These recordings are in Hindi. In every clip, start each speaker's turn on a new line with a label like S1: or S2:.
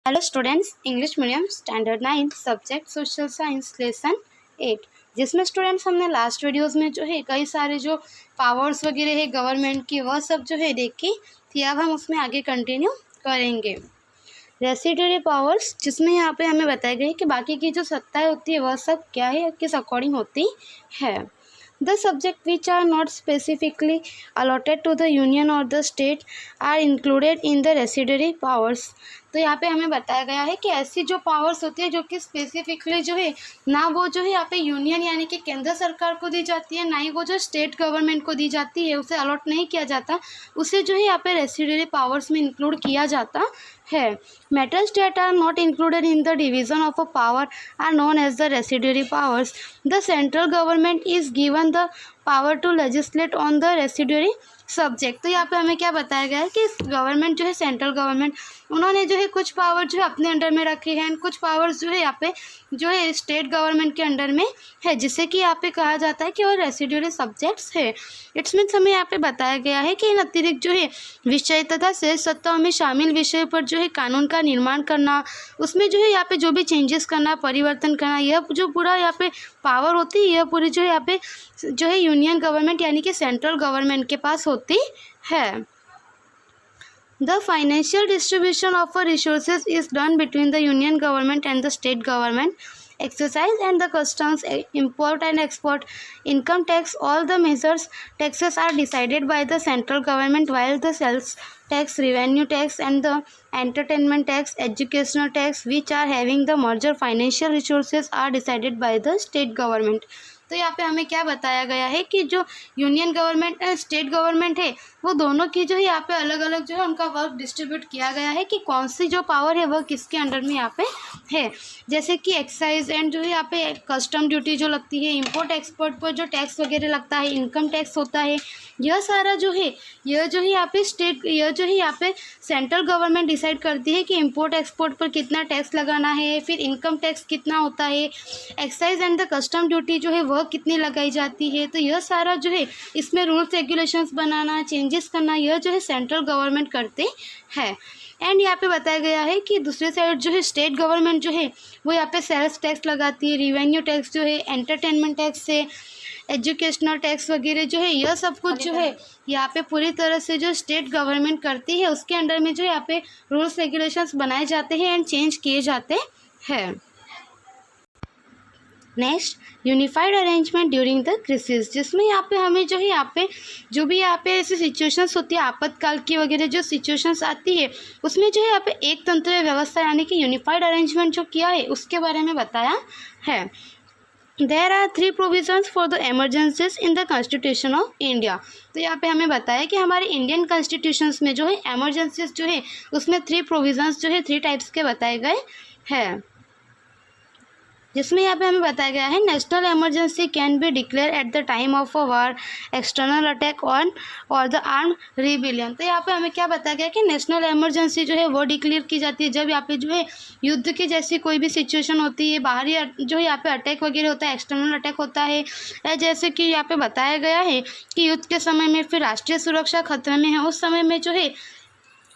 S1: Hello students, English medium standard 9 subject social science lesson 8, जिसमें स्टूडेंट्स हमने लास्ट वीडियोस में जो है कई सारे जो पावर्स वगैरह है गवर्नमेंट की वह सब जो है देखी थी। अब हम उसमें आगे कंटिन्यू करेंगे। रेसिडुअरी पावर्स, जिसमें यहाँ पे हमें बताया गया है कि बाकी की जो सत्ताएं होती है वह सब क्या है, किस अकॉर्डिंग होती है। The subject which are not specifically allotted to the union or the state are included in the residuary powers। तो यहाँ पे हमें बताया गया है कि ऐसी जो पावर्स होती है जो कि स्पेसिफिकली जो है ना वो जो है यहाँ पे यूनियन यानी कि केंद्र सरकार को दी जाती है, ना ही वो जो स्टेट गवर्नमेंट को दी जाती है, उसे अलॉट नहीं किया जाता, उसे जो है यहाँ पे रेसिडुअरी पावर्स में इंक्लूड किया जाता है। Matters that are not included in the division of a power are known as the residuary powers। The central government is given the power to legislate on the residuary subject. तो यहाँ पे हमें क्या बताया गया है कि गवर्नमेंट जो है, सेंट्रल गवर्नमेंट, उन्होंने जो है कुछ पावर जो है अपने अंडर में रखे हैं, कुछ पावर्स जो है यहाँ पे जो है स्टेट गवर्नमेंट के अंडर में है, जिसे कि यहाँ पे कहा जाता है कि वो रेसिडुअरी सब्जेक्ट्स है। इट्स मीन्स हमें यहाँ पे बताया गया है कि इन अतिरिक्त जो है विषय तथा शेष सत्ताओं में शामिल विषय पर जो है कानून का निर्माण करना, उसमें जो है यहाँ पे जो भी चेंजेस करना, परिवर्तन करना, यह जो पूरा यहाँ पे पावर होती है, यह पूरी जो है यहाँ पे जो है यूनियन गवर्नमेंट यानी कि सेंट्रल गवर्नमेंट के पास होती है। The financial distribution of resources is done between the union government and the state government। Excise and the customs, import and export, income tax, all the measures taxes are decided by the central government, while the sales tax, revenue tax and the entertainment tax, educational tax, which are having the major financial resources, are decided by the state government। तो यहाँ पे हमें क्या बताया गया है कि जो union government and state government है वो दोनों की जो है यहाँ पे अलग अलग जो है उनका वर्क डिस्ट्रीब्यूट किया गया है कि कौन सी जो पावर है वह किसके अंडर में यहाँ पे है। जैसे कि एक्साइज एंड जो है यहाँ पे कस्टम ड्यूटी जो लगती है, इंपोर्ट एक्सपोर्ट पर जो टैक्स वगैरह लगता है, इनकम टैक्स होता है, यह सारा जो है यह जो है यहाँ पे स्टेट, यह जो है यहाँ पे सेंट्रल गवर्नमेंट डिसाइड करती है कि इंपोर्ट एक्सपोर्ट पर कितना टैक्स लगाना है, फिर इनकम टैक्स कितना होता है, excise and the custom duty जो है वह कितनी लगाई जाती है। तो यह सारा जो है इसमें रूल्स रेगुलेशंस बनाना, चेंजेस करना, यह जो है सेंट्रल गवर्नमेंट करते हैं। एंड यहाँ पे बताया गया है कि दूसरी साइड जो है स्टेट गवर्नमेंट जो है वो यहाँ पे सेल्स टैक्स लगाती है, रिवेन्यू टैक्स जो है, एंटरटेनमेंट टैक्स है, एजुकेशनल टैक्स वगैरह जो है यह सब कुछ जो है यहाँ पे पूरी तरह से जो स्टेट गवर्नमेंट करती है, उसके अंडर में जो यहाँ पे रूल्स रेगुलेशंस बनाए जाते हैं एंड चेंज किए जाते हैं। Next, unified arrangement during the crisis, जिसमें यहाँ पे हमें जो है यहाँ पे जो भी यहाँ पे ऐसी सिचुएशंस होती है, आपातकाल की वगैरह जो सिचुएशंस आती है, उसमें जो है यहाँ पे एक तंत्र व्यवस्था यानी कि यूनिफाइड अरेंजमेंट जो किया है उसके बारे में बताया है। There are 3 provisions for the emergencies in the Constitution of India। तो यहाँ पे हमें बताया कि हमारे इंडियन कॉन्स्टिट्यूशंस में जो है एमरजेंसीज जो है उसमें 3 प्रोविजंस जो है 3 टाइप्स के बताए गए हैं, जिसमें यहाँ पे हमें बताया गया है national emergency can be declare at the time of a war, external attack on और द आर्म रिबिलियन। तो यहाँ पे हमें क्या बताया गया कि नेशनल इमरजेंसी जो है वो डिक्लेयर की जाती है जब यहाँ पे जो है युद्ध की जैसी कोई भी सिचुएशन होती है, बाहरी जो है यहाँ पे अटैक वगैरह होता है, एक्सटर्नल अटैक होता है, जैसे कि यहाँ पे बताया गया है कि युद्ध के समय में फिर राष्ट्रीय सुरक्षा खतरे में है, उस समय में जो है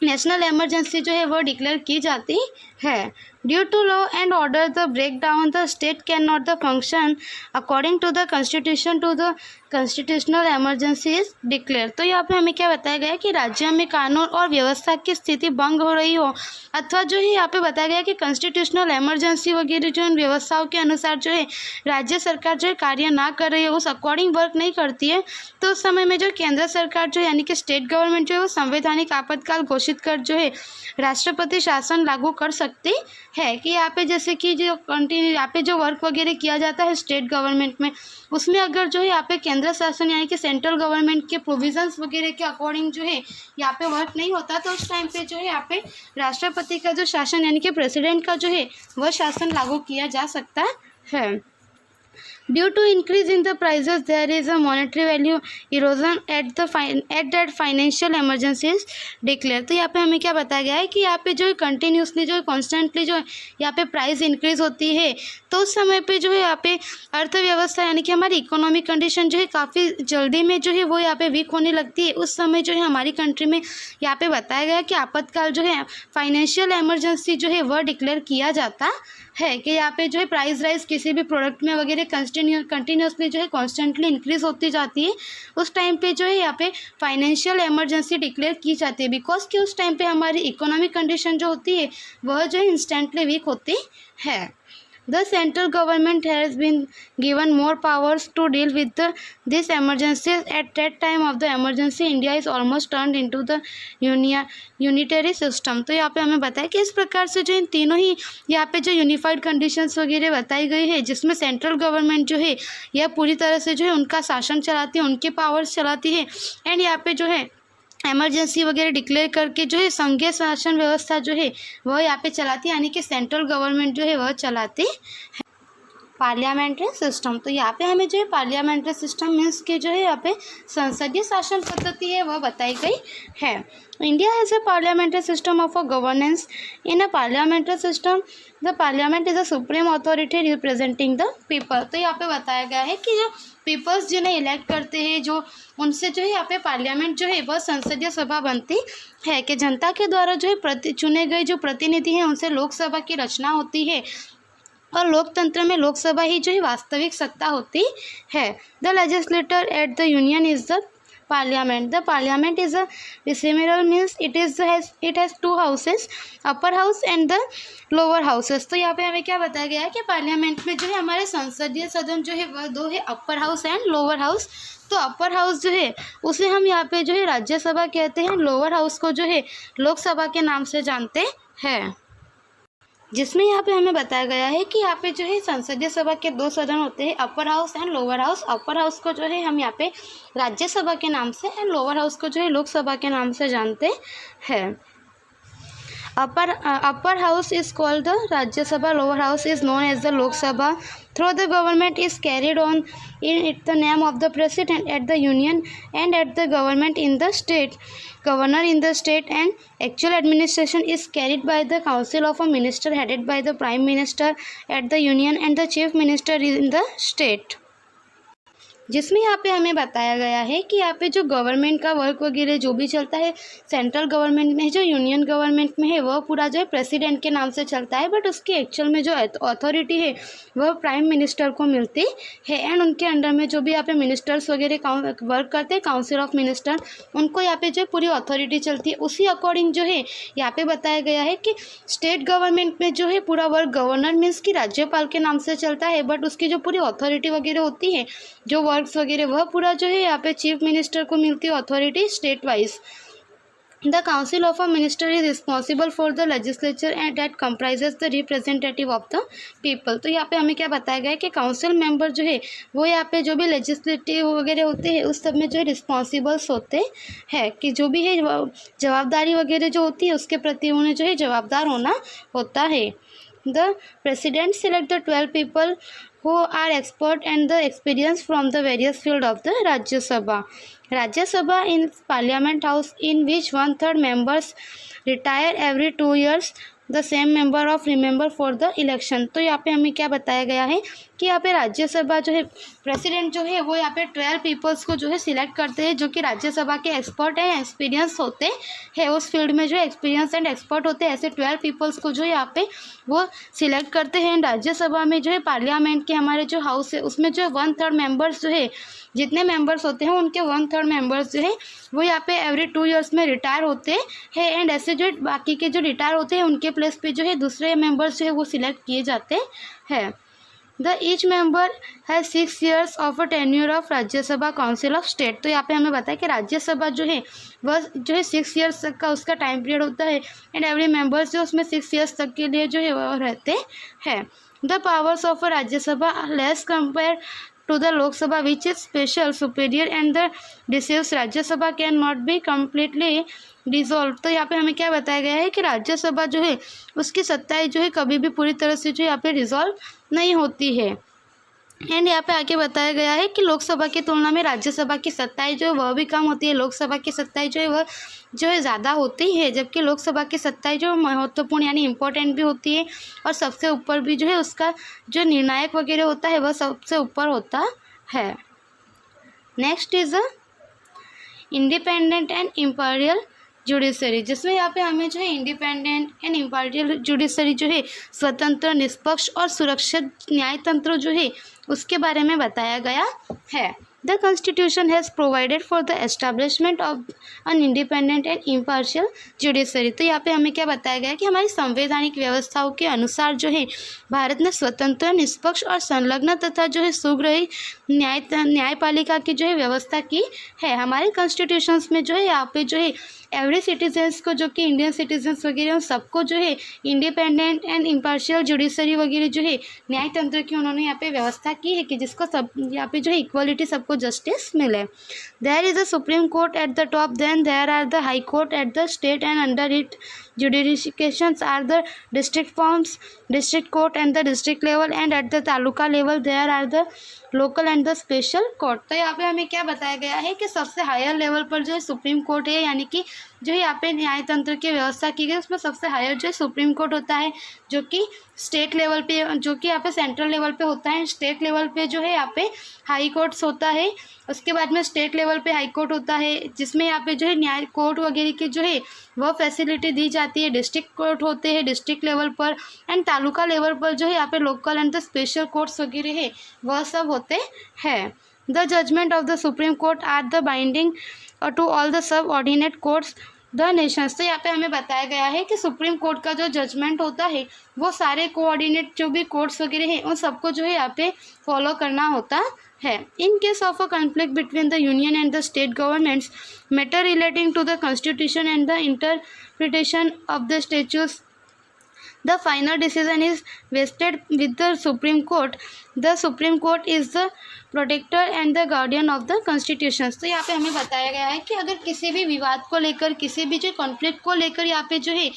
S1: नेशनल इमरजेंसी जो है वो डिक्लेयर की जाती है। Due to law and order the break down the state can not the function according to the constitution to the constitutional emergency is declare. तो यहाँ पे हमें क्या बताया गया है कि राज्य में कानून और व्यवस्था की स्थिति भंग हो रही हो, अथवा जो है यहाँ पे बताया गया कि कॉन्स्टिट्यूशनल इमरजेंसी वगैरह जो इन व्यवस्थाओं के अनुसार जो है राज्य सरकार जो है कार्य ना कर रही है, उस अकॉर्डिंग वर्क नहीं करती है, तो उस समय में जो केंद्र सरकार जो है यानी कि स्टेट गवर्नमेंट जो है वो संवैधानिक आपातकाल घोषित कर जो है राष्ट्रपति शासन लागू कर सकती है। कि यहाँ पे जैसे कि जो कंटिन्यू यहाँ पे जो वर्क वगैरह किया जाता है स्टेट गवर्नमेंट में, उसमें अगर जो है यहाँ पे केंद्र शासन यानी कि सेंट्रल गवर्नमेंट के प्रोविजंस वगैरह के अकॉर्डिंग जो है यहाँ पे वर्क नहीं होता, तो उस टाइम पे जो है यहाँ पे राष्ट्रपति का जो शासन यानी कि प्रेसिडेंट का जो है वह शासन लागू किया जा सकता है। Due to increase in the prices there is a monetary value erosion at that financial emergency is declare. तो यहाँ पे हमें क्या बताया गया है कि यहाँ पे जो है कंटिन्यूसली जो है कॉन्स्टेंटली जो है यहाँ पे प्राइस इंक्रीज होती है, तो उस समय पे जो है यहाँ पे अर्थव्यवस्था यानी कि हमारी इकोनॉमिक कंडीशन जो है काफ़ी जल्दी में जो है वो यहाँ पे वीक होने लगती है। उस समय जो है हमारी कंट्री में यहाँ पे बताया गया कि आपातकाल जो है फाइनेंशियल इमरजेंसी जो है वह डिक्लेयर किया जाता है कि यहाँ पे जो है प्राइस राइज किसी भी प्रोडक्ट में वगैरह कंटिन्यूसली जो है कॉन्स्टेंटली इंक्रीज होती जाती है। उस टाइम पे जो है यहाँ पे फाइनेंशियल इमरजेंसी डिक्लेयर की जाती है, बिकॉज कि उस टाइम पे हमारी इकोनॉमिक कंडीशन जो होती है वह जो है इंस्टेंटली वीक होती है। The central government has been given more powers to deal with this emergency. At that time of the emergency, India is almost turned into the unitary system. तो यहाँ पे हमें बताया कि इस प्रकार से जो इन तीनों ही यहाँ पे जो यूनिफाइड कंडीशंस वगैरह बताई गई है, जिसमें सेंट्रल गवर्नमेंट जो है यह पूरी तरह से जो है उनका शासन चलाती है, उनके पावर्स चलाती है, एंड यहाँ पे जो है इमरजेंसी वगैरह डिक्लेयर करके जो है संघीय शासन व्यवस्था जो है वह यहाँ पे चलाती है, यानी कि सेंट्रल गवर्नमेंट जो है वह चलाती है। पार्लियामेंट्री सिस्टम, तो यहाँ पे हमें जो है पार्लियामेंट्री सिस्टम मीन्स के जो है यहाँ पे संसदीय शासन पद्धति है वह बताई गई है। India has a parliamentary system of a governance. In a parliamentary system the parliament is a supreme authority representing the people. तो यहाँ पे बताया गया है कि जो पीपल्स जिन्हें इलेक्ट करते हैं, जो उनसे जो है यहाँ पे पार्लियामेंट जो है वह संसदीय सभा बनती है कि जनता के द्वारा जो है चुने गए जो प्रतिनिधि हैं उनसे लोकसभा की रचना होती है, और लोकतंत्र में लोकसभा ही जो है वास्तविक सत्ता होती है। The legislator at the union is the parliament. The parliament is a bicameral means it has two houses, upper house and the lower houses. तो यहाँ पे हमें क्या बताया गया है कि पार्लियामेंट में जो है हमारे संसदीय सदन जो है वह दो है, अपर हाउस एंड लोअर हाउस। तो अपर हाउस जो है उसे हम यहाँ पे जो है राज्यसभा कहते हैं, लोअर हाउस को जो है लोकसभा के नाम से जानते हैं, जिसमें यहाँ पे हमें बताया गया है कि यहाँ पे जो है संसदीय सभा के दो सदन होते हैं, अपर house and lower house. Upper house को जो है हम यहाँ पे राज्यसभा के नाम से एंड लोअर हाउस को जो है लोकसभा के नाम से जानते हैं। Upper house is called the Rajya Sabha, lower house is known as the Lok Sabha. Through the government is carried on in the name of the president at the union and at the government in the state. Governor in the state and actual administration is carried by the council of a minister headed by the prime minister at the union and the chief minister in the state. जिसमें यहाँ पे हमें बताया गया है कि यहाँ पे जो गवर्नमेंट का वर्क वगैरह जो भी चलता है सेंट्रल गवर्नमेंट में, जो यूनियन गवर्नमेंट में है वह पूरा जो है प्रेसिडेंट के नाम से चलता है, बट उसकी एक्चुअल में जो अथॉरिटी है वह प्राइम मिनिस्टर को मिलती है, एंड उनके अंडर में जो भी यहाँ पे मिनिस्टर्स वगैरह वर्क करते हैं, काउंसिल ऑफ मिनिस्टर, उनको यहाँ पे जो पूरी अथॉरिटी चलती है। उसी अकॉर्डिंग जो है यहाँ पे बताया गया है कि स्टेट गवर्नमेंट में जो है पूरा वर्क गवर्नर मीन्स कि राज्यपाल के नाम से चलता है, बट उसकी जो पूरी अथॉरिटी वगैरह होती है, जो वर्क्स वगैरह, वह पूरा जो है यहाँ पे चीफ मिनिस्टर को मिलती है authority state wise. The council of a minister is responsible for the legislature and that comprises the representative of the people. तो यहाँ पे हमें क्या बताया गया है कि काउंसिल मेंबर जो है वो यहाँ पे जो भी लेजिस्लेटिव वगैरह होते हैं उस सब में जो है रिस्पॉन्सिबल्स होते हैं, कि जो भी है जवाबदारी वगैरह जो होती है उसके प्रति उन्हें जो है जवाबदार होना होता है। The president select the 12 people who are expert and the experience from the various field of the Rajya Sabha. Rajya Sabha in Parliament House in which 1/3 members retire every 2 years. The same member of remember for the election. तो यहाँ पे हमें क्या बताया गया है कि यहाँ पे राज्यसभा जो है प्रेसिडेंट जो है वो यहाँ पे 12 पीपल्स को जो है सिलेक्ट करते हैं, जो कि राज्यसभा के एक्सपर्ट हैं, एक्सपीरियंस होते हैं, उस फील्ड में जो एक्सपीरियंस एंड एक्सपर्ट होते हैं। ऐसे 12 पीपल्स को जो यहाँ पे वो सिलेक्ट करते हैं। राज्यसभा में जो है पार्लियामेंट के हमारे जो हाउस है उसमें जो है 1/3 मेंबर्स जो है, जितने मेंबर्स होते हैं उनके 1/3 मेंबर्स जो है वो यहाँ पे एवरी 2 ईयर्स में रिटायर होते हैं, एंड ऐसे जो बाकी के जो रिटायर होते हैं उनके प्लेस पे जो है दूसरे मेंबर्स जो है वो सिलेक्ट किए जाते हैं। The each member has 6 years of a tenure of Rajya Sabha council of state. तो यहाँ पे हमें बताया कि राज्यसभा जो है वह जो है 6 years तक का उसका टाइम पीरियड होता है, एंड एवरी मेंबर्स जो उसमें 6 years तक के लिए जो है वह रहते हैं। The powers of a Rajya Sabha less compare to the Lok Sabha, which is special, superior and the decisions राज्य सभा can not be completely dissolve. तो यहाँ पे हमें क्या बताया गया है कि राज्यसभा जो है उसकी सत्ताएं जो है कभी भी पूरी तरह से जो यहाँ पे डिसॉल्व नहीं होती है। एंड यहाँ पे आगे बताया गया है कि लोकसभा की तुलना में राज्यसभा की सत्ताएं जो है वह भी कम होती है, लोकसभा की सत्ताएं जो है वह जो है ज़्यादा होती है, जबकि लोकसभा की सत्ताएं जो महत्वपूर्ण यानी इम्पोर्टेंट भी होती है और सबसे ऊपर भी जो है उसका जो निर्णायक वगैरह होता है वह सबसे ऊपर होता है। Next is independent and imperial judiciary, जिसमें यहाँ पे हमें जो है इंडिपेंडेंट एंड इम्पार्शियल जुडिशरी जो है स्वतंत्र, निष्पक्ष और सुरक्षित न्यायतंत्र जो है उसके बारे में बताया गया है। The constitution has provided for the establishment of an independent and impartial judiciary. तो यहाँ पे हमें क्या बताया गया है कि हमारी संवैधानिक व्यवस्थाओं के अनुसार जो है भारत ने स्वतंत्र, निष्पक्ष और संलग्न तथा जो है सुग्रही न्यायपालिका की जो है व्यवस्था की है। हमारे कॉन्स्टिट्यूशंस में जो है यहाँ पे जो है एवरी सिटीजन्स को, जो कि इंडियन सिटीजन्स वगैरह, उन सबको जो है इंडिपेंडेंट एंड इम्पार्शियल जुडिशरी वगैरह जो है न्यायतंत्र की उन्होंने यहाँ पे व्यवस्था की है कि जिसको सब यहाँ पे जो है इक्वलिटी, सबको जस्टिस मिले। There is a supreme court at the top, then there are the high court at the state and under it jurisdictions are the district forms, district court and the district level, and at the taluka level there are the local and the special court. तो यहाँ पे हमें क्या बताया गया है कि सबसे हायर लेवल पर जो है सुप्रीम कोर्ट है, यानी कि जो है यहाँ पे न्यायतंत्र की व्यवस्था की गई उसमें सबसे हायर जो है सुप्रीम कोर्ट होता है, जो कि स्टेट लेवल पे, जो कि यहाँ पे सेंट्रल लेवल पे होता है। स्टेट लेवल पे जो है यहाँ पे हाई कोर्ट्स होता है, उसके बाद में स्टेट लेवल पे हाई कोर्ट होता है, जिसमें यहाँ पे जो है न्याय कोर्ट वगैरह की जो है वह फैसिलिटी दी जाती है। डिस्ट्रिक्ट कोर्ट होते हैं डिस्ट्रिक्ट लेवल पर, एंड तालुका लेवल पर जो है यहाँ पे local and the special courts वगैरह है वह सब होते हैं। The judgement of the supreme court are the binding to all the subordinate courts the nations. तो यहाँ पे हमें बताया गया है कि सुप्रीम कोर्ट का जो जजमेंट होता है वो सारे कोऑर्डिनेट जो भी कोर्ट्स वगैरह हैं उन सबको जो है यहाँ पे फॉलो करना होता है। In case of a conflict between the union and the state governments, matter relating to the constitution and the interpretation of the statutes, the final decision is vested with the Supreme Court. The Supreme Court is the protector and the guardian of the constitutions। तो यहाँ पे हमें बताया गया है कि अगर किसी भी विवाद को लेकर, किसी भी जो कॉन्फ्लिक्ट को लेकर यहाँ पे जो है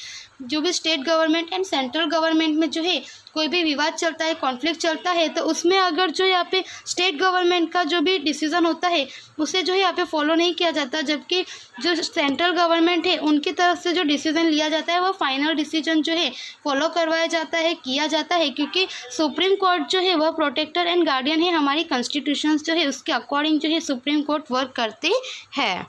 S1: जो भी state government and central government में जो है कोई भी विवाद चलता है, कॉन्फ्लिक्ट चलता है, तो उसमें अगर जो यहाँ पे स्टेट गवर्नमेंट का जो भी डिसीज़न होता है उसे जो है यहाँ पे फॉलो नहीं किया जाता, जबकि जो सेंट्रल गवर्नमेंट है उनकी तरफ से जो डिसीज़न लिया जाता है वो फाइनल डिसीजन जो है फॉलो करवाया जाता है, किया जाता है, क्योंकि सुप्रीम कोर्ट जो है वह प्रोटेक्टर एंड गार्डियन है। हमारी कॉन्स्टिट्यूशन जो है उसके अकॉर्डिंग जो है सुप्रीम कोर्ट वर्क करते हैं।